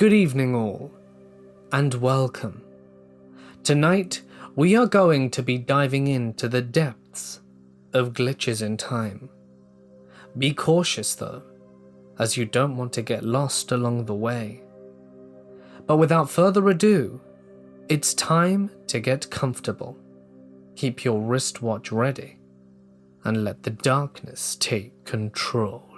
Good evening all, and welcome. Tonight, we are going to be diving into the depths of glitches in time. Be cautious though, as you don't want to get lost along the way. But without further ado, it's time to get comfortable. Keep your wristwatch ready, and let the darkness take control.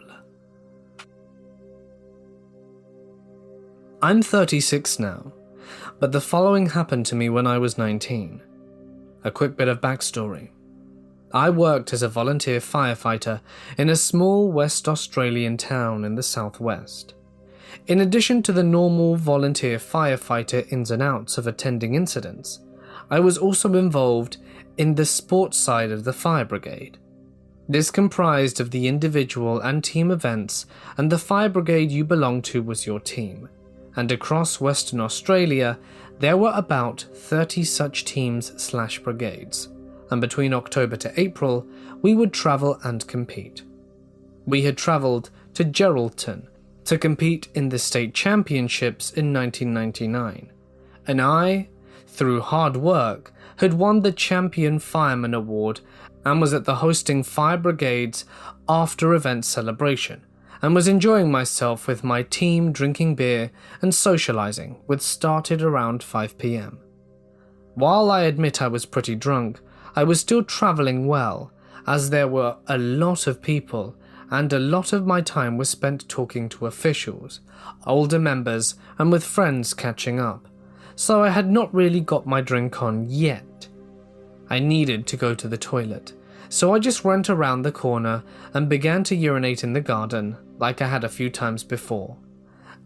I'm 36 now, but the following happened to me when I was 19. A quick bit of backstory. I worked as a volunteer firefighter in a small West Australian town in the southwest. In addition to the normal volunteer firefighter ins and outs of attending incidents, I was also involved in the sports side of the fire brigade. This comprised of the individual and team events, and the fire brigade you belonged to was your team. And across Western Australia, there were about 30 such teams/brigades, and between October to April, we would travel and compete. We had travelled to Geraldton to compete in the state championships in 1999, and I, through hard work, had won the Champion Fireman Award and was at the hosting fire brigades after-event celebration, and was enjoying myself with my team drinking beer and socialising, which started around 5 p.m. While I admit I was pretty drunk, I was still travelling well, as there were a lot of people and a lot of my time was spent talking to officials, older members and with friends catching up, so I had not really got my drink on yet. I needed to go to the toilet, so I just went around the corner and began to urinate in the garden like I had a few times before,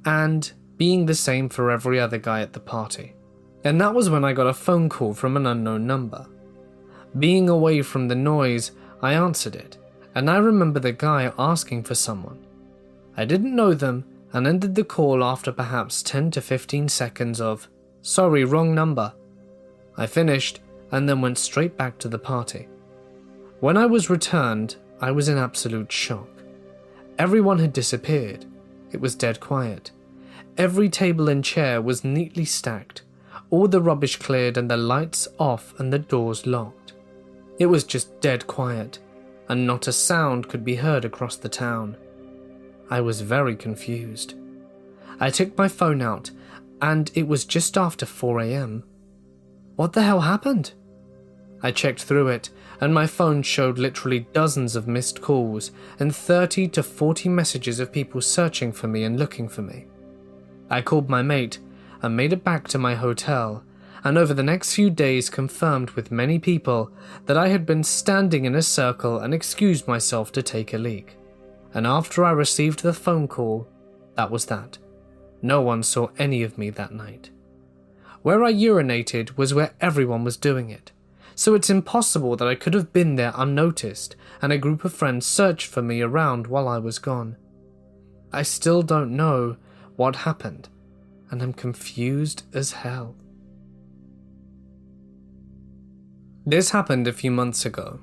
and being the same for every other guy at the party. And that was when I got a phone call from an unknown number. Being away from the noise, I answered it, and I remember the guy asking for someone. I didn't know them and ended the call after perhaps 10 to 15 seconds of, "Sorry, wrong number." I finished and then went straight back to the party. When I was returned, I was in absolute shock. Everyone had disappeared. It was dead quiet. Every table and chair was neatly stacked, all the rubbish cleared and the lights off and the doors locked. It was just dead quiet, and not a sound could be heard across the town. I was very confused. I took my phone out, and it was just after 4 a.m. What the hell happened? I checked through it, and my phone showed literally dozens of missed calls and 30 to 40 messages of people searching for me and looking for me. I called my mate and made it back to my hotel, and over the next few days confirmed with many people that I had been standing in a circle and excused myself to take a leak. And after I received the phone call, that was that. No one saw any of me that night. Where I urinated was where everyone was doing it, so it's impossible that I could have been there unnoticed and a group of friends searched for me around while I was gone. I still don't know what happened, and I'm confused as hell. This happened a few months ago.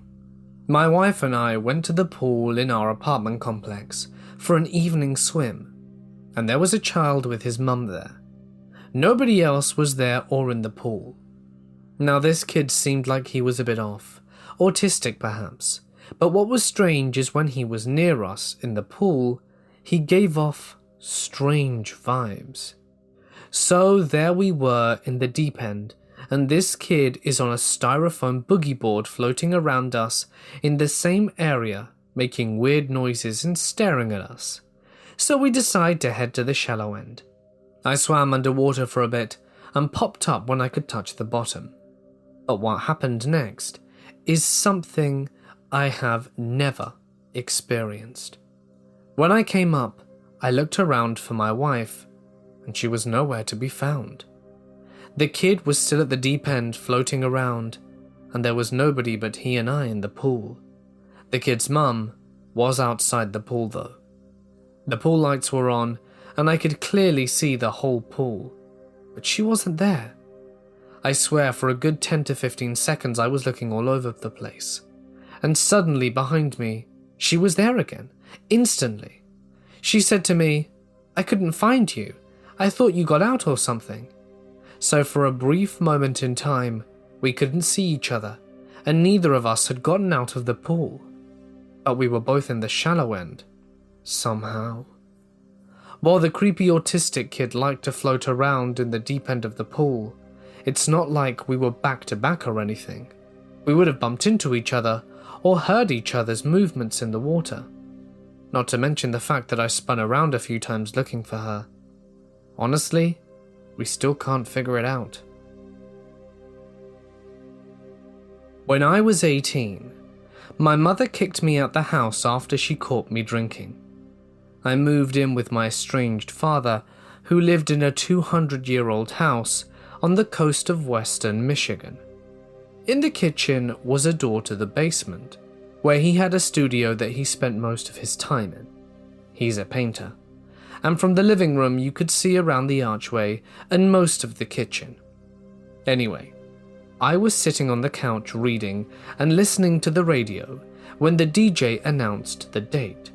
My wife and I went to the pool in our apartment complex for an evening swim, and there was a child with his mum there. Nobody else was there or in the pool. Now this kid seemed like he was a bit off, autistic perhaps, but what was strange is when he was near us in the pool, he gave off strange vibes. So there we were in the deep end, and this kid is on a styrofoam boogie board floating around us in the same area, making weird noises and staring at us. So we decide to head to the shallow end. I swam underwater for a bit and popped up when I could touch the bottom. But what happened next is something I have never experienced. When I came up, I looked around for my wife, and she was nowhere to be found. The kid was still at the deep end floating around, and there was nobody but he and I in the pool. The kid's mum was outside the pool though. The pool lights were on, and I could clearly see the whole pool, but she wasn't there. I swear for a good 10 to 15 seconds I was looking all over the place, and suddenly behind me, she was there again, instantly. She said to me, "I couldn't find you. I thought you got out or something." So for a brief moment in time, we couldn't see each other, and neither of us had gotten out of the pool. But we were both in the shallow end, somehow. While the creepy autistic kid liked to float around in the deep end of the pool, it's not like we were back to back or anything. We would have bumped into each other or heard each other's movements in the water. Not to mention the fact that I spun around a few times looking for her. Honestly, we still can't figure it out. When I was 18, my mother kicked me out the house after she caught me drinking. I moved in with my estranged father, who lived in a 200-year-old house on the coast of western Michigan. In the kitchen was a door to the basement, where he had a studio that he spent most of his time in. He's a painter. And from the living room you could see around the archway and most of the kitchen. Anyway, I was sitting on the couch reading and listening to the radio when the DJ announced the date,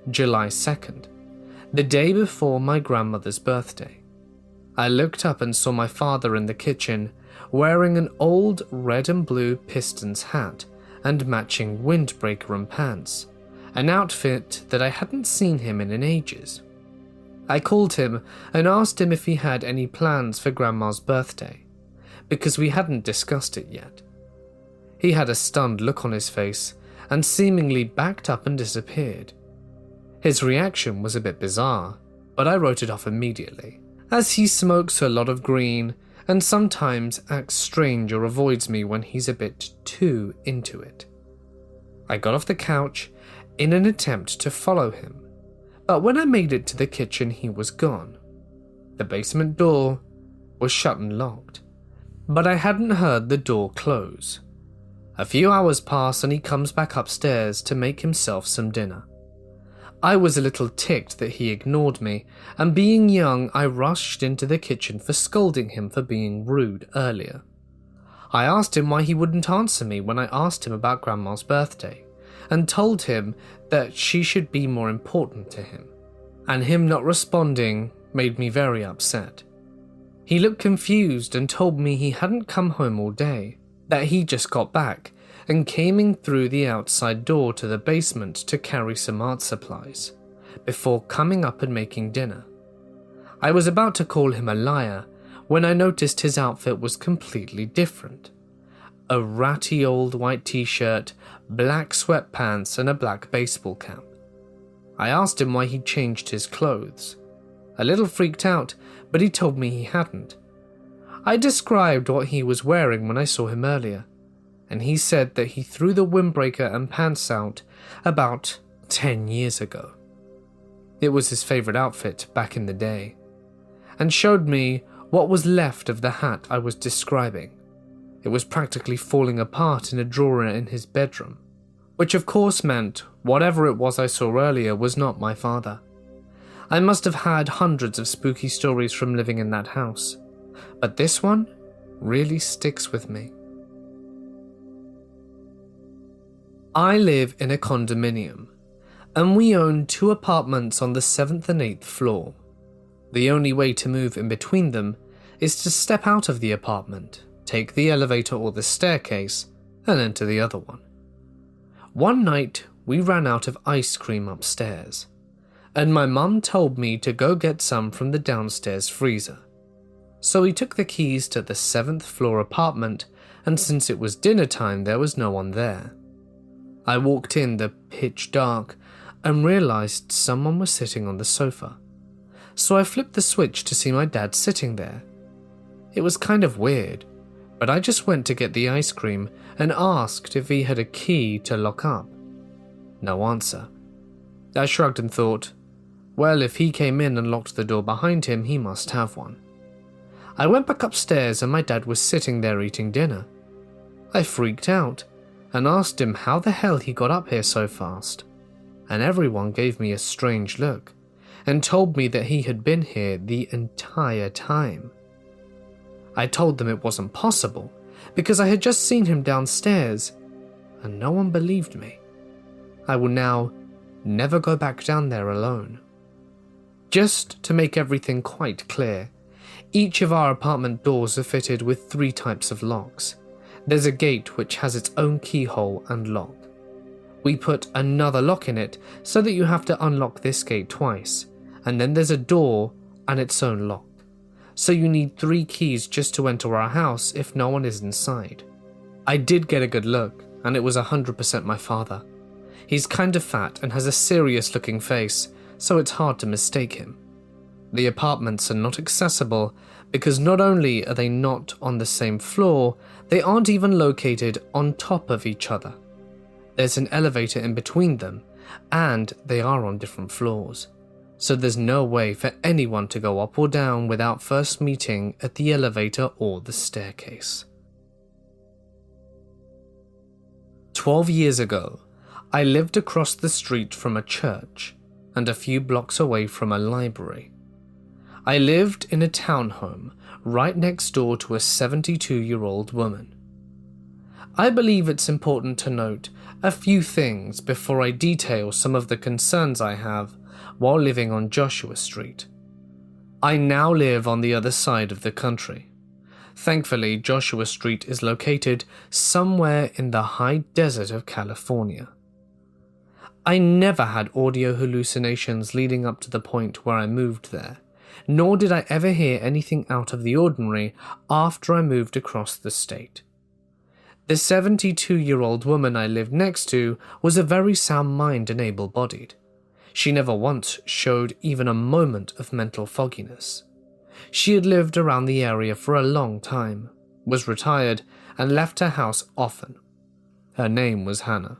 July 2nd, the day before my grandmother's birthday. I looked up and saw my father in the kitchen wearing an old red and blue Pistons hat and matching windbreaker and pants, an outfit that I hadn't seen him in ages. I called him and asked him if he had any plans for Grandma's birthday, because we hadn't discussed it yet. He had a stunned look on his face and seemingly backed up and disappeared. His reaction was a bit bizarre, but I wrote it off immediately, as he smokes a lot of green and sometimes acts strange or avoids me when he's a bit too into it. I got off the couch in an attempt to follow him, but when I made it to the kitchen he was gone. The basement door was shut and locked, but I hadn't heard the door close. A few hours pass and he comes back upstairs to make himself some dinner. I was a little ticked that he ignored me, and being young, I rushed into the kitchen for scolding him for being rude earlier. I asked him why he wouldn't answer me when I asked him about Grandma's birthday, and told him that she should be more important to him, and him not responding made me very upset. He looked confused and told me he hadn't come home all day, that he just got back and came in through the outside door to the basement to carry some art supplies, before coming up and making dinner. I was about to call him a liar when I noticed his outfit was completely different. A ratty old white t-shirt, black sweatpants and a black baseball cap. I asked him why he'd changed his clothes. A little freaked out, but he told me he hadn't. I described what he was wearing when I saw him earlier, and he said that he threw the windbreaker and pants out about 10 years ago. It was his favorite outfit back in the day, and showed me what was left of the hat I was describing. It was practically falling apart in a drawer in his bedroom, which of course meant whatever it was I saw earlier was not my father. I must have had hundreds of spooky stories from living in that house, but this one really sticks with me. I live in a condominium, and we own 2 apartments on the 7th and 8th floor. The only way to move in between them is to step out of the apartment, take the elevator or the staircase, and enter the other one. One night, we ran out of ice cream upstairs, and my mum told me to go get some from the downstairs freezer. So we took the keys to the 7th floor apartment, and since it was dinner time, there was no one there. I walked in the pitch dark and realized someone was sitting on the sofa. So I flipped the switch to see my dad sitting there. It was kind of weird, but I just went to get the ice cream and asked if he had a key to lock up. No answer. I shrugged and thought, well, if he came in and locked the door behind him, he must have one. I went back upstairs and my dad was sitting there eating dinner. I freaked out and asked him how the hell he got up here so fast, and everyone gave me a strange look and told me that he had been here the entire time. I told them it wasn't possible because I had just seen him downstairs, and no one believed me. I will now never go back down there alone. Just to make everything quite clear, each of our apartment doors are fitted with 3 types of locks. There's a gate which has its own keyhole and lock. We put another lock in it so that you have to unlock this gate twice, and then there's a door and its own lock. So you need 3 keys just to enter our house if no one is inside. I did get a good look, and it was 100% my father. He's kind of fat and has a serious looking face, so it's hard to mistake him. The apartments are not accessible because not only are they not on the same floor, they aren't even located on top of each other. There's an elevator in between them, and they are on different floors. So there's no way for anyone to go up or down without first meeting at the elevator or the staircase. 12 years ago, I lived across the street from a church and a few blocks away from a library. I lived in a townhome right next door to a 72-year-old woman. I believe it's important to note a few things before I detail some of the concerns I have while living on Joshua Street. I now live on the other side of the country. Thankfully, Joshua Street is located somewhere in the high desert of California. I never had audio hallucinations leading up to the point where I moved there, nor did I ever hear anything out of the ordinary after I moved across the state. The 72-year-old woman I lived next to was a very sound mind and able-bodied. She never once showed even a moment of mental fogginess. She had lived around the area for a long time, was retired, and left her house often. Her name was Hannah.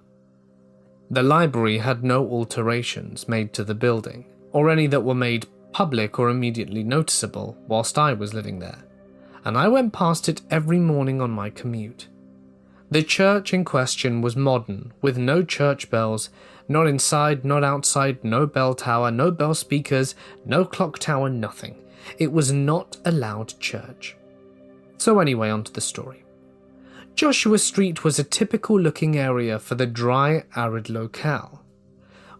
The library had no alterations made to the building, or any that were made public or immediately noticeable whilst I was living there, and I went past it every morning on my commute. The church in question was modern, with no church bells, not inside, not outside, no bell tower, no bell speakers, no clock tower, nothing. It was not a loud church. So anyway, on to the story. Joshua Street was a typical looking area for the dry, arid locale.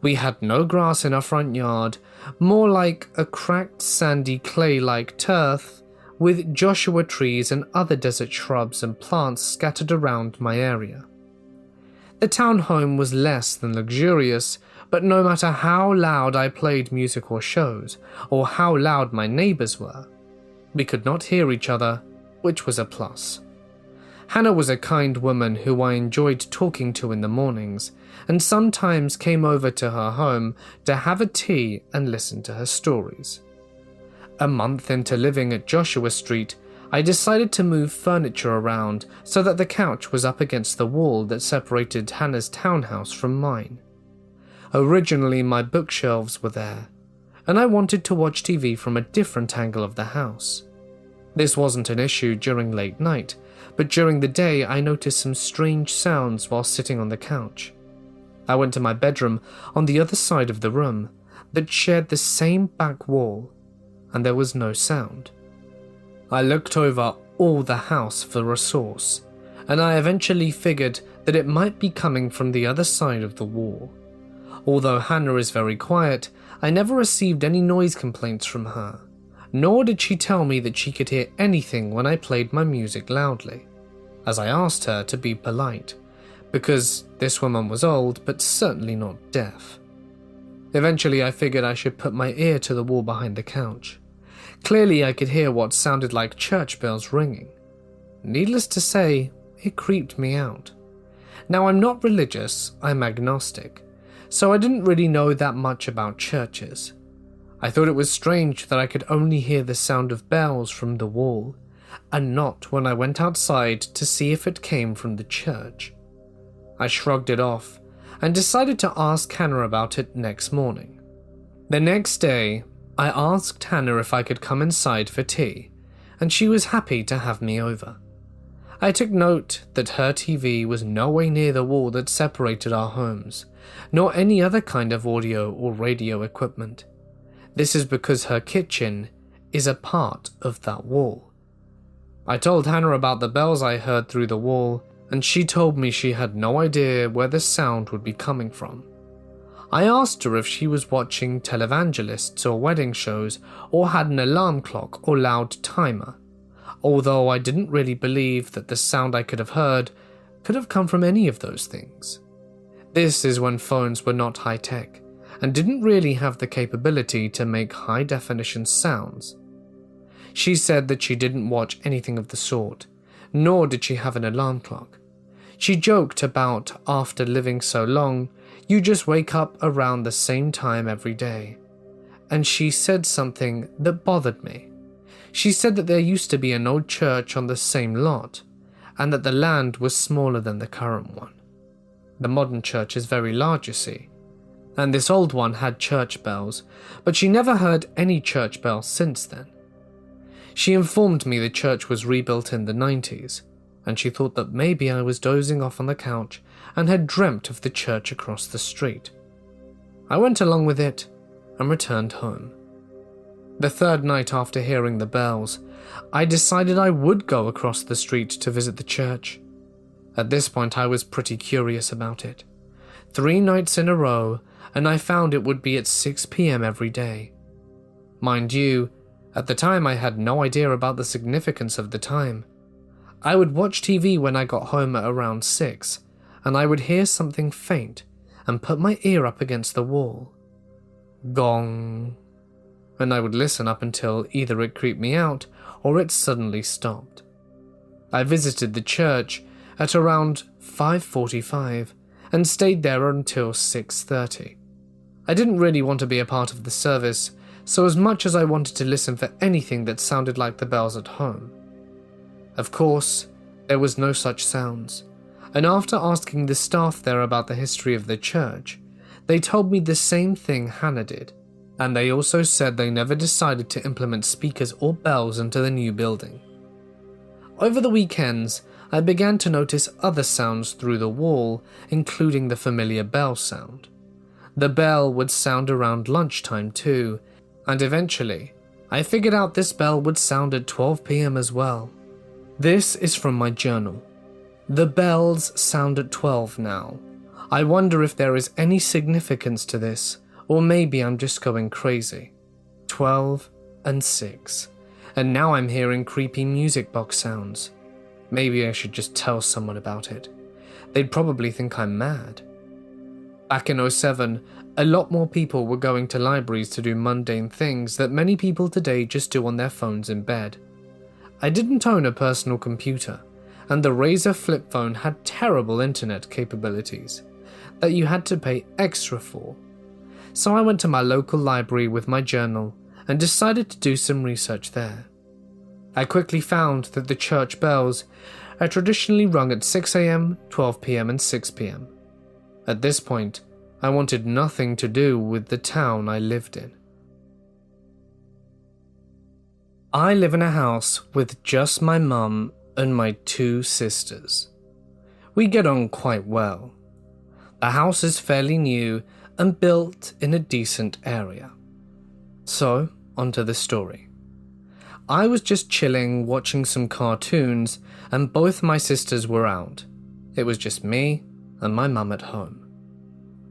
We had no grass in our front yard, more like a cracked, sandy, clay-like turf, with Joshua trees and other desert shrubs and plants scattered around my area. The townhome was less than luxurious, but no matter how loud I played music or shows, or how loud my neighbours were, we could not hear each other, which was a plus. Hannah was a kind woman who I enjoyed talking to in the mornings, and sometimes came over to her home to have a tea and listen to her stories. A month into living at Joshua Street, I decided to move furniture around so that the couch was up against the wall that separated Hannah's townhouse from mine. Originally, my bookshelves were there, and I wanted to watch TV from a different angle of the house. This wasn't an issue during late night, but during the day I noticed some strange sounds while sitting on the couch. I went to my bedroom on the other side of the room that shared the same back wall, and there was no sound. I looked over all the house for a source, and I eventually figured that it might be coming from the other side of the wall. Although Hannah is very quiet, I never received any noise complaints from her, nor did she tell me that she could hear anything when I played my music loudly, as I asked her to be polite, because this woman was old but certainly not deaf. Eventually I figured I should put my ear to the wall behind the couch. Clearly I could hear what sounded like church bells ringing. Needless to say, it creeped me out. Now I'm not religious, I'm agnostic, so I didn't really know that much about churches. I thought it was strange that I could only hear the sound of bells from the wall, and not when I went outside to see if it came from the church. I shrugged it off, and decided to ask Hannah about it next morning. The next day, I asked Hannah if I could come inside for tea, and she was happy to have me over. I took note that her TV was no way near the wall that separated our homes, nor any other kind of audio or radio equipment. This is because her kitchen is a part of that wall. I told Hannah about the bells I heard through the wall, and she told me she had no idea where the sound would be coming from. I asked her if she was watching televangelists or wedding shows or had an alarm clock or loud timer, although I didn't really believe that the sound I could have heard could have come from any of those things. This is when phones were not high-tech and didn't really have the capability to make high-definition sounds. She said that she didn't watch anything of the sort, nor did she have an alarm clock. She joked about after living so long, you just wake up around the same time every day. And she said something that bothered me. She said that there used to be an old church on the same lot, and that the land was smaller than the current one. The modern church is very large, you see, and this old one had church bells, but she never heard any church bells since then. She informed me the church was rebuilt in the 90s, and she thought that maybe I was dozing off on the couch and had dreamt of the church across the street. I went along with it and returned home. The third night after hearing the bells, I decided I would go across the street to visit the church. At this point, I was pretty curious about it. 3 nights in a row, and I found it would be at 6 p.m. every day. Mind you, at the time I had no idea about the significance of the time. I would watch TV when I got home at around 6, and I would hear something faint and put my ear up against the wall. Gong. And I would listen up until either it creeped me out or it suddenly stopped. I visited the church at around 5:45 and stayed there until 6:30. I didn't really want to be a part of the service, so as much as I wanted to listen for anything that sounded like the bells at home. Of course, there was no such sounds, and after asking the staff there about the history of the church, they told me the same thing Hannah did, and they also said they never decided to implement speakers or bells into the new building. Over the weekends, I began to notice other sounds through the wall, including the familiar bell sound. The bell would sound around lunchtime too, and eventually, I figured out this bell would sound at 12 p.m. as well. This is from my journal. The bells sound at 12 now. I wonder if there is any significance to this, or maybe I'm just going crazy. 12 and 6. And now I'm hearing creepy music box sounds. Maybe I should just tell someone about it. They'd probably think I'm mad. Back in '07, a lot more people were going to libraries to do mundane things that many people today just do on their phones in bed. I didn't own a personal computer, and the Razr flip phone had terrible internet capabilities that you had to pay extra for. So I went to my local library with my journal and decided to do some research there. I quickly found that the church bells are traditionally rung at 6 a.m., 12 p.m. and 6 p.m. At this point, I wanted nothing to do with the town I lived in. I live in a house with just my mum and my 2 sisters. We get on quite well. The house is fairly new and built in a decent area. So, onto the story. I was just chilling watching some cartoons and both my sisters were out. It was just me and my mum at home.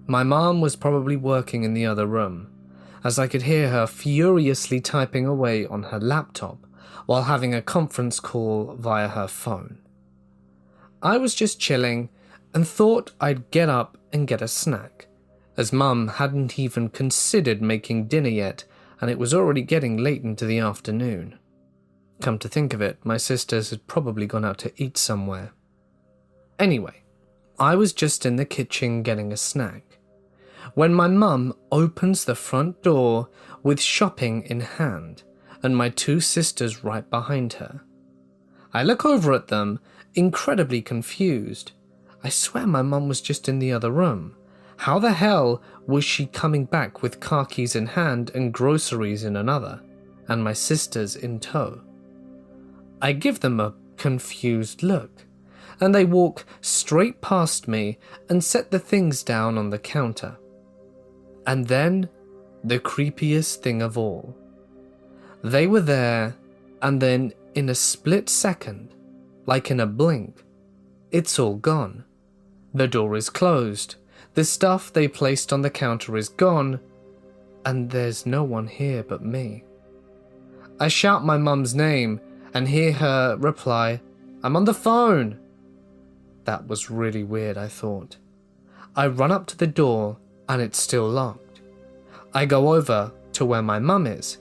My mum was probably working in the other room, as I could hear her furiously typing away on her laptop while having a conference call via her phone. I was just chilling and thought I'd get up and get a snack, as Mum hadn't even considered making dinner yet and it was already getting late into the afternoon. Come to think of it, my sisters had probably gone out to eat somewhere. Anyway, I was just in the kitchen getting a snack, when my mum opens the front door with shopping in hand and my 2 sisters right behind her. I look over at them, incredibly confused. I swear my mum was just in the other room. How the hell was she coming back with car keys in hand and groceries in another, and my sisters in tow? I give them a confused look, and they walk straight past me and set the things down on the counter. And then, the creepiest thing of all. They were there, and then in a split second, like in a blink, it's all gone. The door is closed, The stuff they placed on the counter is gone, and there's no one here but me. I shout my mum's name and hear her reply, "I'm on the phone." That was really weird, I thought. I run up to the door and it's still locked. I go over to where my mum is,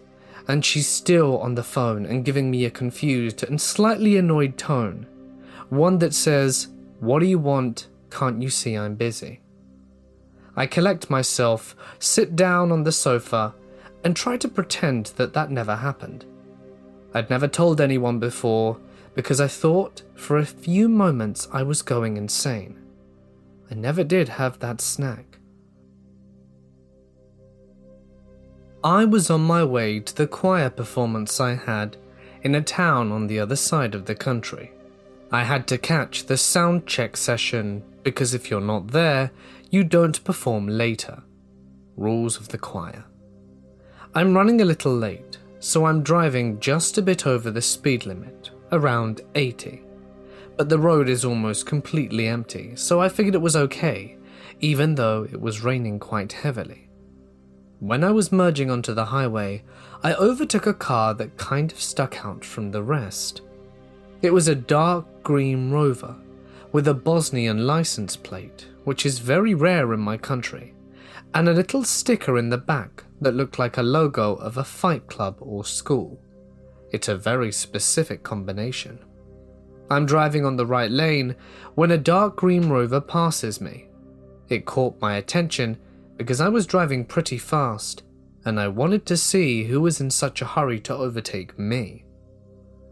and she's still on the phone and giving me a confused and slightly annoyed tone. One that says, "What do you want? Can't you see I'm busy?" I collect myself, sit down on the sofa, and try to pretend that that never happened. I'd never told anyone before because I thought for a few moments I was going insane. I never did have that snack. I was on my way to the choir performance I had in a town on the other side of the country. I had to catch the sound check session because if you're not there, you don't perform later. Rules of the choir. I'm running a little late, so I'm driving just a bit over the speed limit, around 80. But the road is almost completely empty, so I figured it was okay, even though it was raining quite heavily. When I was merging onto the highway, I overtook a car that kind of stuck out from the rest. It was a dark green Rover with a Bosnian license plate, which is very rare in my country, and a little sticker in the back that looked like a logo of a fight club or school. It's a very specific combination. I'm driving on the right lane when a dark green Rover passes me. It caught my attention because I was driving pretty fast, and I wanted to see who was in such a hurry to overtake me,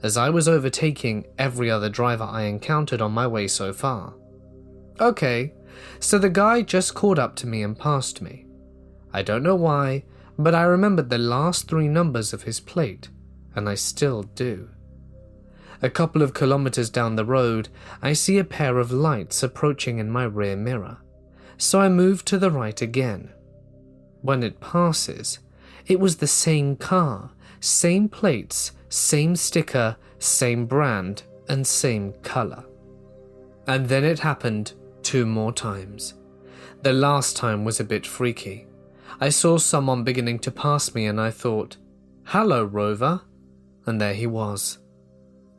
as I was overtaking every other driver I encountered on my way so far. Okay, so the guy just caught up to me and passed me. I don't know why, but I remembered the last 3 numbers of his plate, and I still do. A couple of kilometers down the road, I see a pair of lights approaching in my rear mirror, so I move to the right again. When it passes, it was the same car, same plates, same sticker, same brand, and same color. And then it happened 2 more times. The last time was a bit freaky. I saw someone beginning to pass me and I thought, "Hello, Rover," and there he was.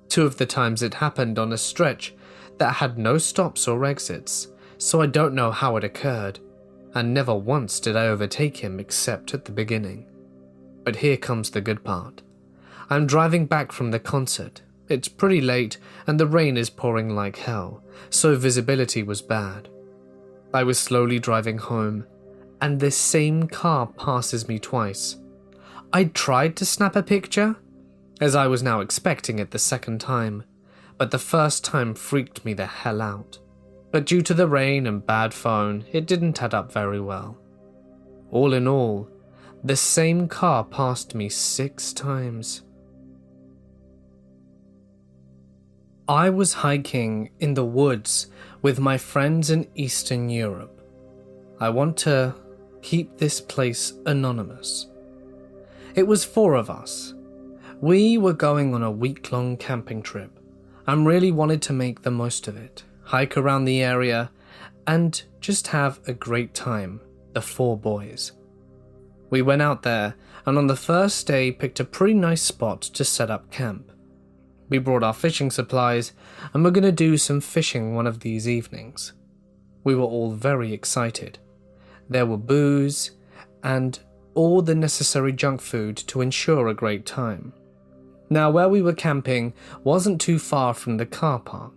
2 of the times it happened on a stretch that had no stops or exits, so I don't know how it occurred, and never once did I overtake him except at the beginning. But here comes the good part. I'm driving back from the concert. It's pretty late and the rain is pouring like hell, so visibility was bad. I was slowly driving home, and this same car passes me twice. I tried to snap a picture, as I was now expecting it the second time, but the first time freaked me the hell out. But due to the rain and bad phone, it didn't add up very well. All in all, the same car passed me 6 times. I was hiking in the woods with my friends in Eastern Europe. I want to keep this place anonymous. It was 4 of us. We were going on a week-long camping trip and really wanted to make the most of it, hike around the area, and just have a great time, the 4 boys. We went out there and on the first day picked a pretty nice spot to set up camp. We brought our fishing supplies and we're going to do some fishing one of these evenings. We were all very excited. There were booze and all the necessary junk food to ensure a great time. Now, where we were camping wasn't too far from the car park,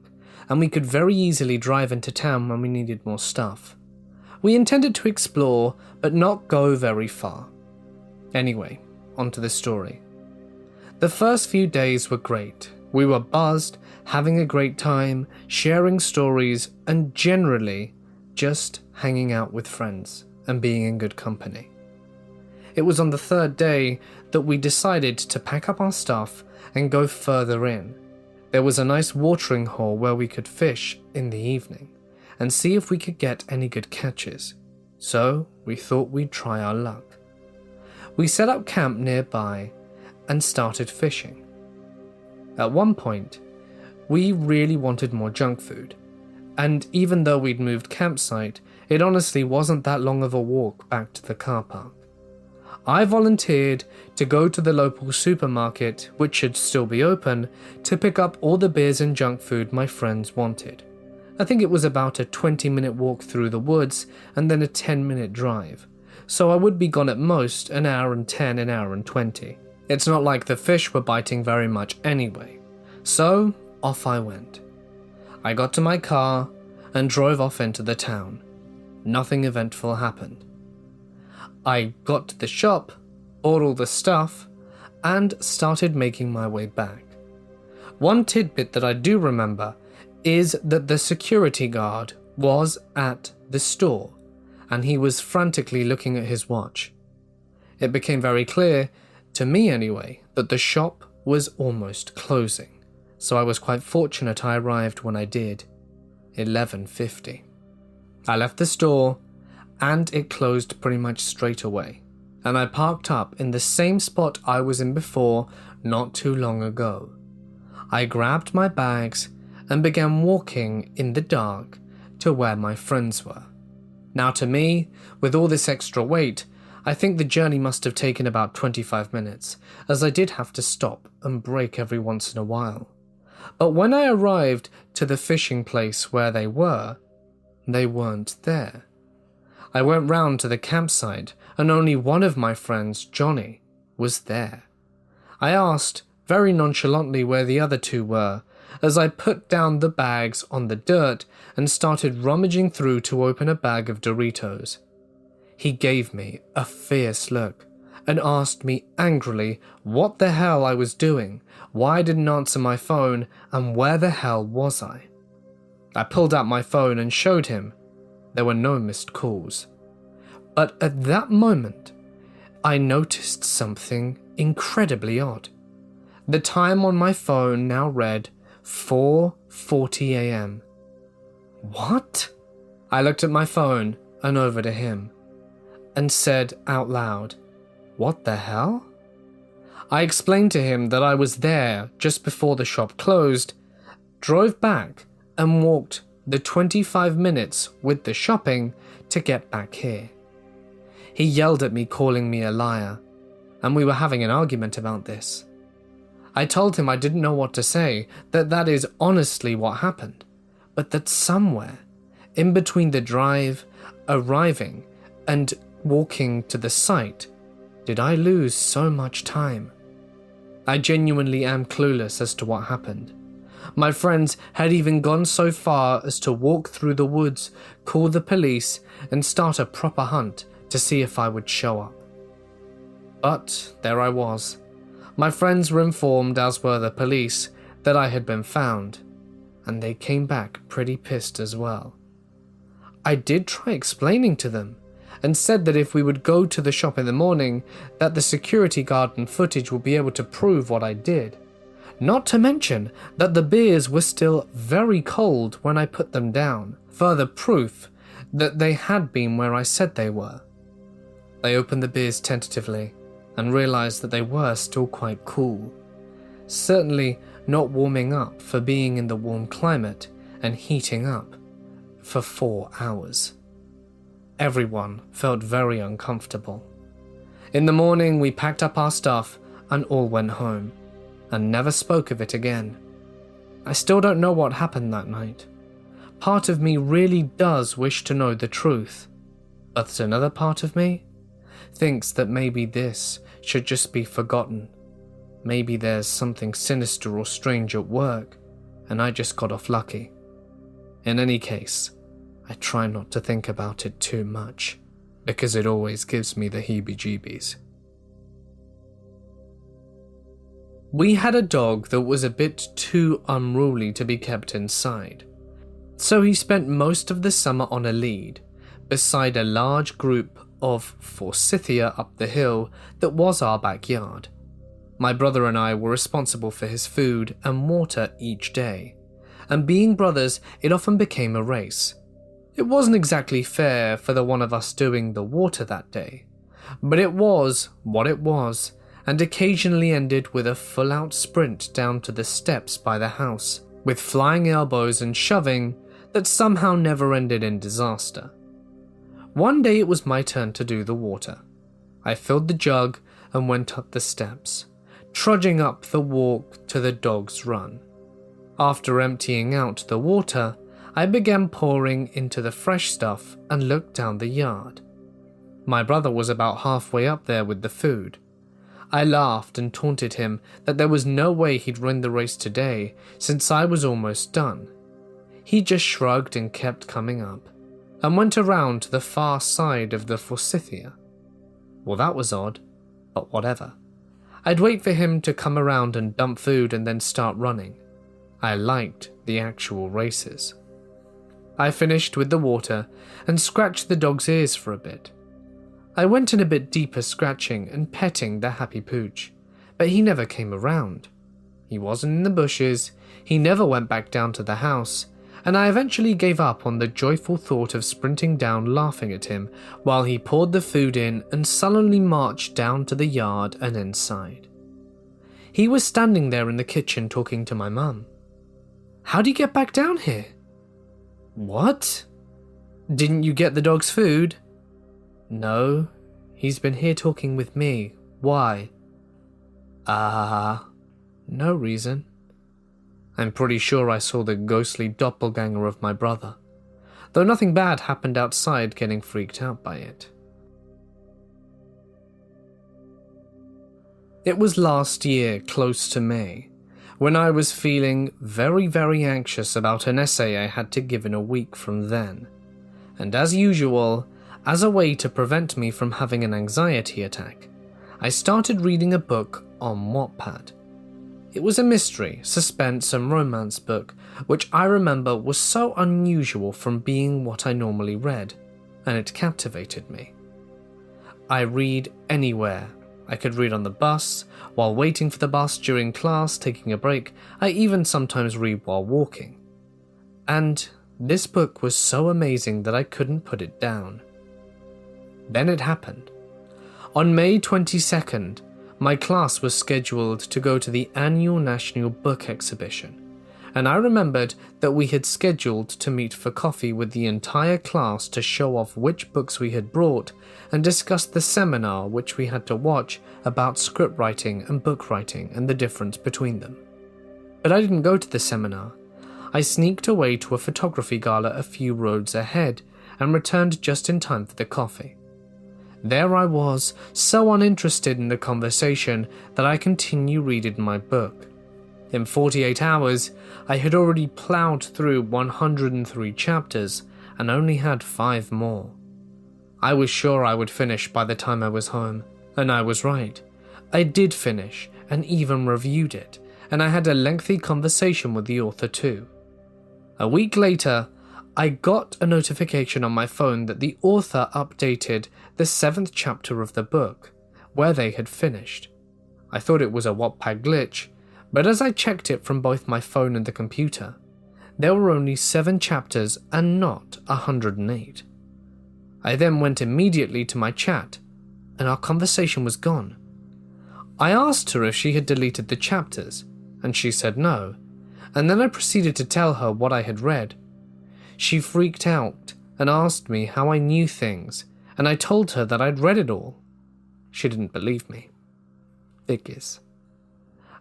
and we could very easily drive into town when we needed more stuff. We intended to explore, but not go very far. Anyway, onto the story. The first few days were great. We were buzzed, having a great time, sharing stories, and generally just hanging out with friends and being in good company. It was on the 3rd day that we decided to pack up our stuff and go further in. There was a nice watering hole where we could fish in the evening and see if we could get any good catches. So we thought we'd try our luck. We set up camp nearby and started fishing. At one point, we really wanted more junk food, and even though we'd moved campsite, It honestly wasn't that long of a walk back to the car park. I volunteered to go to the local supermarket, which should still be open, to pick up all the beers and junk food my friends wanted. I think it was about a 20-minute walk through the woods and then a 10-minute drive, so I would be gone at most an hour and 10, an hour and 20. It's not like the fish were biting very much anyway, so off I went. I got to my car and drove off into the town. Nothing eventful happened. I got to the shop, bought all the stuff, and started making my way back. One tidbit that I do remember is that the security guard was at the store, and he was frantically looking at his watch. It became very clear, to me anyway, that the shop was almost closing, so I was quite fortunate I arrived when I did, 11:50. I left the store, and it closed pretty much straight away, and I parked up in the same spot I was in before not too long ago. I grabbed my bags and began walking in the dark to where my friends were. Now to me, with all this extra weight, I think the journey must have taken about 25 minutes, as I did have to stop and break every once in a while. But when I arrived to the fishing place where they weren't there. I went round to the campsite and only one of my friends, Johnny, was there. I asked very nonchalantly where the other two were as I put down the bags on the dirt and started rummaging through to open a bag of Doritos. He gave me a fierce look and asked me angrily what the hell I was doing, why I didn't answer my phone, and where the hell was I? I pulled out my phone and showed him. There were no missed calls. But at that moment, I noticed something incredibly odd. The time on my phone now read 4:40 a.m. What? I looked at my phone and over to him and said out loud, "What the hell?" I explained to him that I was there just before the shop closed, drove back and walked the 25 minutes with the shopping to get back here. He yelled at me, calling me a liar, and we were having an argument about this. I told him I didn't know what to say, that is honestly what happened, but that somewhere in between the drive, arriving, and walking to the site, did I lose so much time? I genuinely am clueless as to what happened. My friends had even gone so far as to walk through the woods, call the police, and start a proper hunt to see if I would show up. But there I was. My friends were informed, as were the police, that I had been found, and they came back pretty pissed as well. I did try explaining to them, and said that if we would go to the shop in the morning, that the security guard and footage would be able to prove what I did. Not to mention that the beers were still very cold when I put them down, further proof that they had been where I said they were. They opened the beers tentatively and realized that they were still quite cool, certainly not warming up for being in the warm climate and heating up for 4 hours. Everyone felt very uncomfortable. In the morning, we packed up our stuff and all went home, and never spoke of it again. I still don't know what happened that night. Part of me really does wish to know the truth, but another part of me thinks that maybe this should just be forgotten. Maybe there's something sinister or strange at work, and I just got off lucky. In any case, I try not to think about it too much, because it always gives me the heebie-jeebies. We had a dog that was a bit too unruly to be kept inside, so he spent most of the summer on a lead, beside a large group of forsythia up the hill that was our backyard. My brother and I were responsible for his food and water each day, and being brothers, it often became a race. It wasn't exactly fair for the one of us doing the water that day, but it was what it was, and occasionally ended with a full-out sprint down to the steps by the house, with flying elbows and shoving that somehow never ended in disaster. One day it was my turn to do the water. I filled the jug and went up the steps, trudging up the walk to the dog's run. After emptying out the water, I began pouring into the fresh stuff and looked down the yard. My brother was about halfway up there with the food. I laughed and taunted him that there was no way he'd win the race today since I was almost done. He just shrugged and kept coming up, and went around to the far side of the forsythia. Well, that was odd, but whatever. I'd wait for him to come around and dump food and then start running. I liked the actual races. I finished with the water and scratched the dog's ears for a bit. I went in a bit deeper, scratching and petting the happy pooch, but he never came around. He wasn't in the bushes, he never went back down to the house, and I eventually gave up on the joyful thought of sprinting down laughing at him while he poured the food in and sullenly marched down to the yard and inside. He was standing there in the kitchen talking to my mum. "How'd he get back down here?" "What? Didn't you get the dog's food?" "No, he's been here talking with me. Why?" No reason." I'm pretty sure I saw the ghostly doppelganger of my brother, though nothing bad happened outside getting freaked out by it. It was last year, close to May, when I was feeling very anxious about an essay I had to give in a week from then. And as usual, as a way to prevent me from having an anxiety attack, I started reading a book on Wattpad. It was a mystery, suspense and romance book, which I remember was so unusual from being what I normally read, and it captivated me. I read anywhere. I could read on the bus, while waiting for the bus, during class, taking a break. I even sometimes read while walking. And this book was so amazing that I couldn't put it down. Then it happened. On May 22nd, my class was scheduled to go to the annual National Book Exhibition, and I remembered that we had scheduled to meet for coffee with the entire class to show off which books we had brought and discuss the seminar which we had to watch about script writing and book writing and the difference between them. But I didn't go to the seminar. I sneaked away to a photography gala a few roads ahead and returned just in time for the coffee. There I was, so uninterested in the conversation that I continued reading my book. In 48 hours, I had already plowed through 103 chapters and only had 5 more. I was sure I would finish by the time I was home, and I was right. I did finish and even reviewed it, and I had a lengthy conversation with the author too. A week later, I got a notification on my phone that the author updated the 7th chapter of the book, where they had finished. I thought it was a Wattpad glitch, but as I checked it from both my phone and the computer, there were only 7 chapters and not 108. I then went immediately to my chat, and our conversation was gone. I asked her if she had deleted the chapters, and she said no, and then I proceeded to tell her what I had read. She freaked out and asked me how I knew things, and I told her that I'd read it all. She didn't believe me. Figures.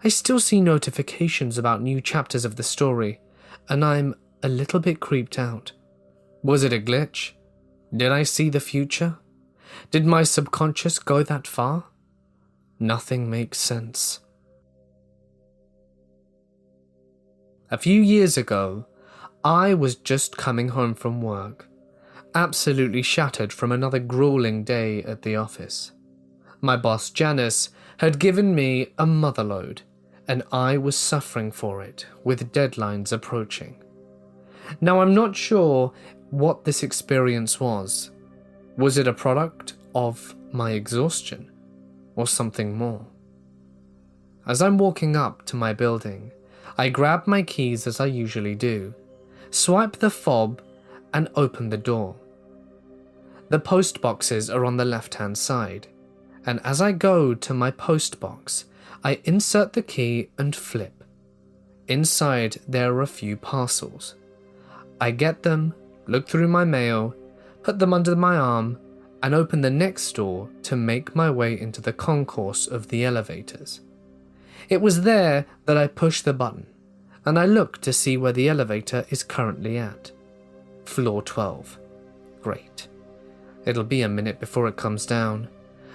I still see notifications about new chapters of the story, and I'm a little bit creeped out. Was it a glitch? Did I see the future? Did my subconscious go that far? Nothing makes sense. A few years ago, I was just coming home from work, absolutely shattered from another grueling day at the office. My boss, Janice, had given me a motherload, and I was suffering for it, with deadlines approaching. Now, I'm not sure what this experience was. Was it a product of my exhaustion, or something more? As I'm walking up to my building, I grab my keys as I usually do, swipe the fob, and open the door. The post boxes are on the left-hand side, and as I go to my post box, I insert the key and flip. Inside there are a few parcels. I get them, look through my mail, put them under my arm, and opened the next door to make my way into the concourse of the elevators. It was there that I pushed the button, and I looked to see where the elevator is currently at. Floor 12. Great. It'll be a minute before it comes down.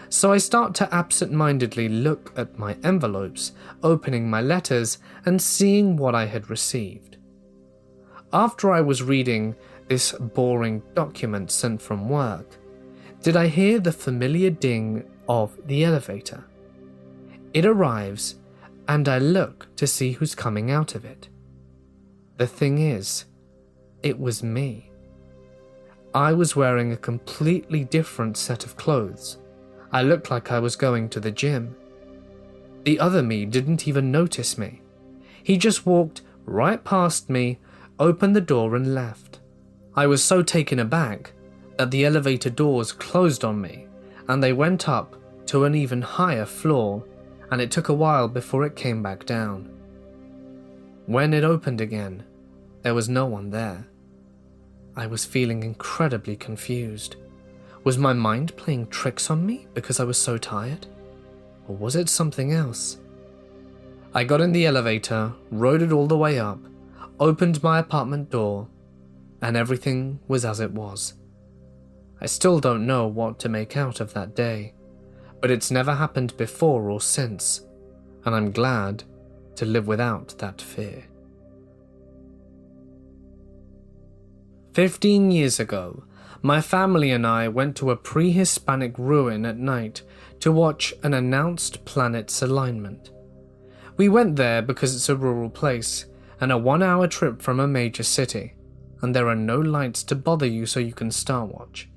So I start to absent-mindedly look at my envelopes, opening my letters and seeing what I had received. After I was reading this boring document sent from work, did I hear the familiar ding of the elevator. It arrives, and I look to see who's coming out of it. The thing is, it was me. I was wearing a completely different set of clothes. I looked like I was going to the gym. The other me didn't even notice me. He just walked right past me, opened the door and left. I was so taken aback that the elevator doors closed on me and they went up to an even higher floor, and it took a while before it came back down. When it opened again, there was no one there. I was feeling incredibly confused. Was my mind playing tricks on me because I was so tired? Or was it something else? I got in the elevator, rode it all the way up, opened my apartment door, and everything was as it was. I still don't know what to make out of that day, but it's never happened before or since, and I'm glad to live without that fear. 15 years ago, my family and I went to a pre-Hispanic ruin at night to watch an announced planet's alignment. We went there because it's a rural place and a 1-hour trip from a major city, and there are no lights to bother you so you can star watch.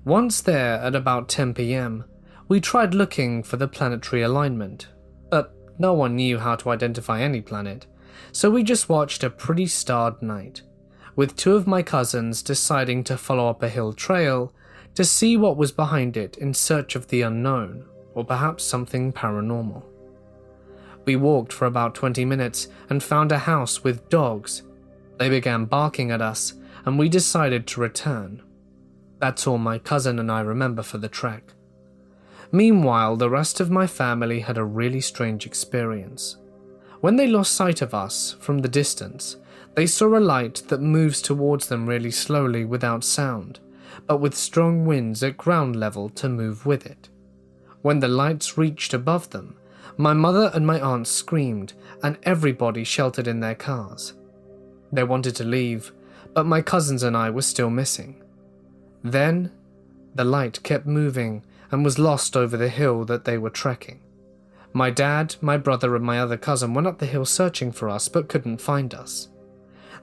Once there at about 10 p.m, we tried looking for the planetary alignment, but no one knew how to identify any planet, so we just watched a pretty starred night, with 2 of my cousins deciding to follow up a hill trail to see what was behind it in search of the unknown, or perhaps something paranormal. We walked for about 20 minutes and found a house with dogs. They began barking at us, and we decided to return. That's all my cousin and I remember for the trek. Meanwhile, the rest of my family had a really strange experience. When they lost sight of us from the distance, they saw a light that moves towards them really slowly without sound, but with strong winds at ground level to move with it. When the lights reached above them, my mother and my aunt screamed, and everybody sheltered in their cars. They wanted to leave, but my cousins and I were still missing. Then, the light kept moving and was lost over the hill that they were trekking. My dad, my brother, and my other cousin went up the hill searching for us but couldn't find us.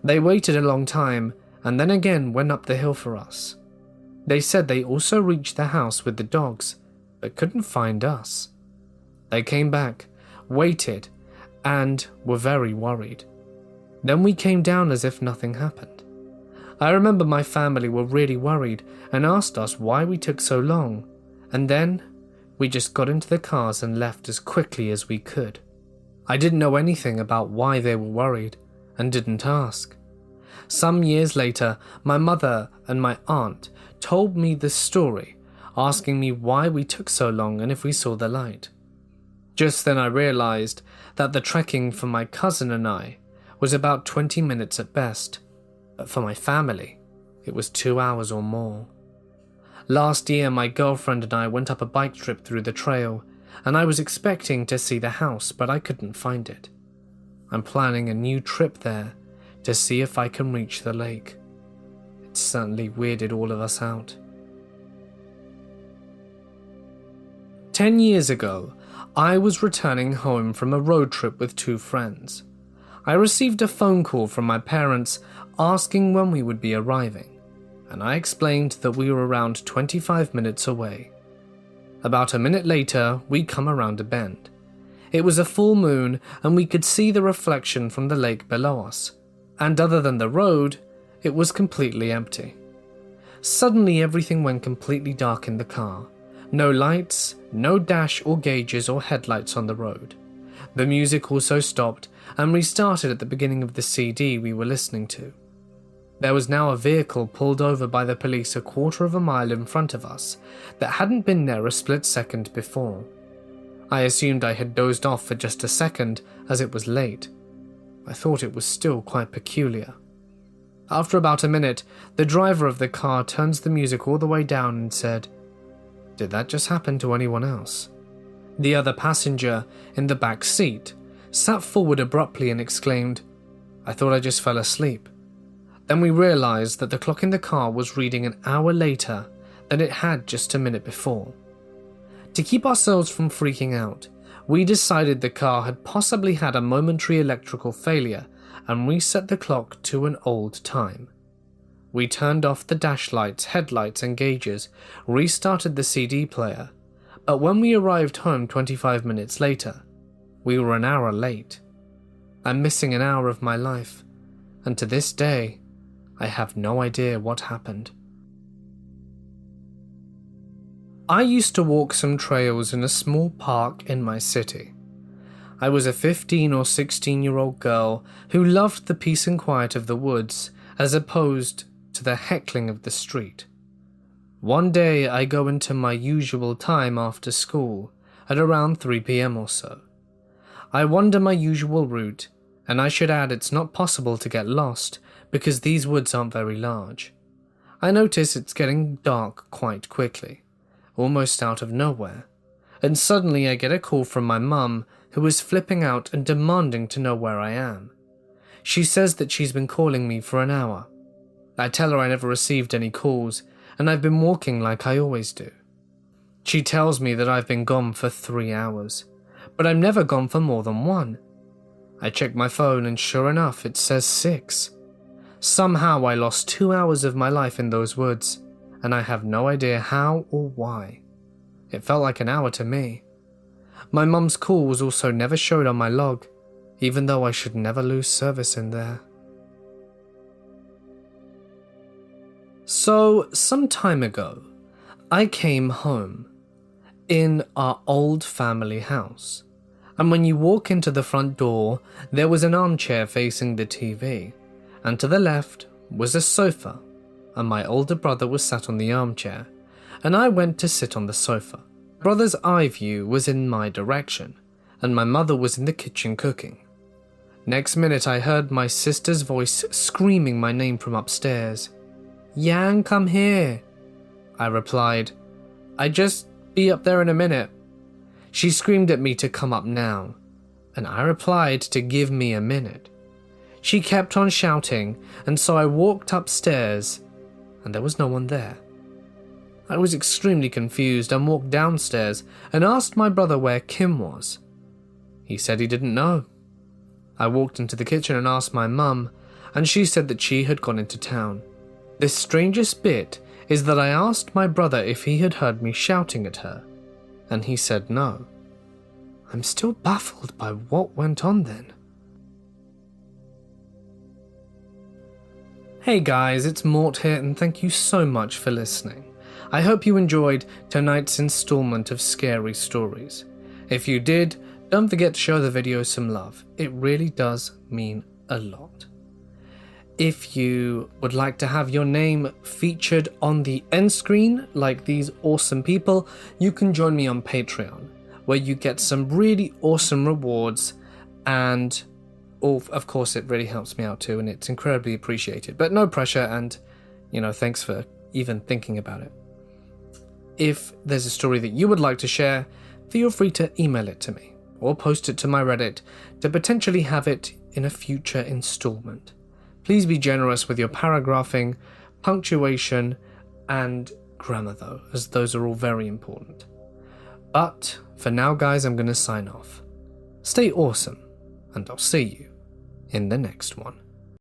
They waited a long time and then again went up the hill for us. They said they also reached the house with the dogs but couldn't find us. They came back, waited, and were very worried. Then we came down as if nothing happened. I remember my family were really worried and asked us why we took so long, and then we just got into the cars and left as quickly as we could. I didn't know anything about why they were worried and didn't ask. Some years later, my mother and my aunt told me this story, asking me why we took so long and if we saw the light. Just then I realized that the trekking for my cousin and I was about 20 minutes at best, but for my family, it was 2 hours or more. Last year, my girlfriend and I went up a bike trip through the trail, and I was expecting to see the house, but I couldn't find it. I'm planning a new trip there to see if I can reach the lake. It certainly weirded all of us out. 10 years ago, I was returning home from a road trip with 2 friends. I received a phone call from my parents asking when we would be arriving, and I explained that we were around 25 minutes away. About a minute later, we come around a bend. It was a full moon and we could see the reflection from the lake below us, and other than the road, it was completely empty. Suddenly everything went completely dark in the car. No lights, no dash or gauges or headlights on the road. The music also stopped and restarted at the beginning of the CD we were listening to. There was now a vehicle pulled over by the police a quarter of a mile in front of us that hadn't been there a split second before. I assumed I had dozed off for just a second as it was late. I thought it was still quite peculiar. After about a minute, the driver of the car turns the music all the way down and said, "Did that just happen to anyone else?" The other passenger, in the back seat, sat forward abruptly and exclaimed, "I thought I just fell asleep." Then we realized that the clock in the car was reading an hour later than it had just a minute before. To keep ourselves from freaking out, we decided the car had possibly had a momentary electrical failure and reset the clock to an old time. We turned off the dash lights, headlights and gauges, restarted the CD player, but when we arrived home 25 minutes later, we were an hour late. I'm missing an hour of my life, and to this day, I have no idea what happened. I used to walk some trails in a small park in my city. I was a 15 or 16-year-old girl who loved the peace and quiet of the woods as opposed to the heckling of the street. One day I go into my usual time after school at around 3 p.m. or so. I wander my usual route, and I should add it's not possible to get lost because these woods aren't very large. I notice it's getting dark quite quickly, almost out of nowhere, and suddenly I get a call from my mum, who is flipping out and demanding to know where I am. She says that she's been calling me for an hour. I tell her I never received any calls, and I've been walking like I always do. She tells me that I've been gone for 3 hours, but I'm never gone for more than 1. I check my phone and sure enough it says 6. Somehow I lost 2 hours of my life in those woods, and I have no idea how or why. It felt like an hour to me. My mum's calls also never showed on my log, even though I should never lose service in there. So, some time ago, I came home in our old family house, and when you walk into the front door, there was an armchair facing the TV, and to the left was a sofa, and my older brother was sat on the armchair, and I went to sit on the sofa. Brother's eye view was in my direction, and my mother was in the kitchen cooking. Next minute I heard my sister's voice screaming my name from upstairs. "Yang, come here." I replied, "I'd just be up there in a minute." She screamed at me to come up now, and I replied to give me a minute. She kept on shouting, and so I walked upstairs, and there was no one there. I was extremely confused and walked downstairs and asked my brother where Kim was. He said he didn't know. I walked into the kitchen and asked my mum, and she said that she had gone into town. The strangest bit is that I asked my brother if he had heard me shouting at her, and he said no. I'm still baffled by what went on then. Hey guys, it's Mort here, and thank you so much for listening. I hope you enjoyed tonight's installment of Scary Stories. If you did, don't forget to show the video some love. It really does mean a lot. If you would like to have your name featured on the end screen like these awesome people, you can join me on Patreon, where you get some really awesome rewards, and of course it really helps me out too, and it's incredibly appreciated. But no pressure, and thanks for even thinking about it. If there's a story that you would like to share, feel free to email it to me or post it to my Reddit to potentially have it in a future installment. Please be generous with your paragraphing, punctuation, and grammar though, as those are all very important. But for now guys, I'm going to sign off. Stay awesome, and I'll see you in the next one.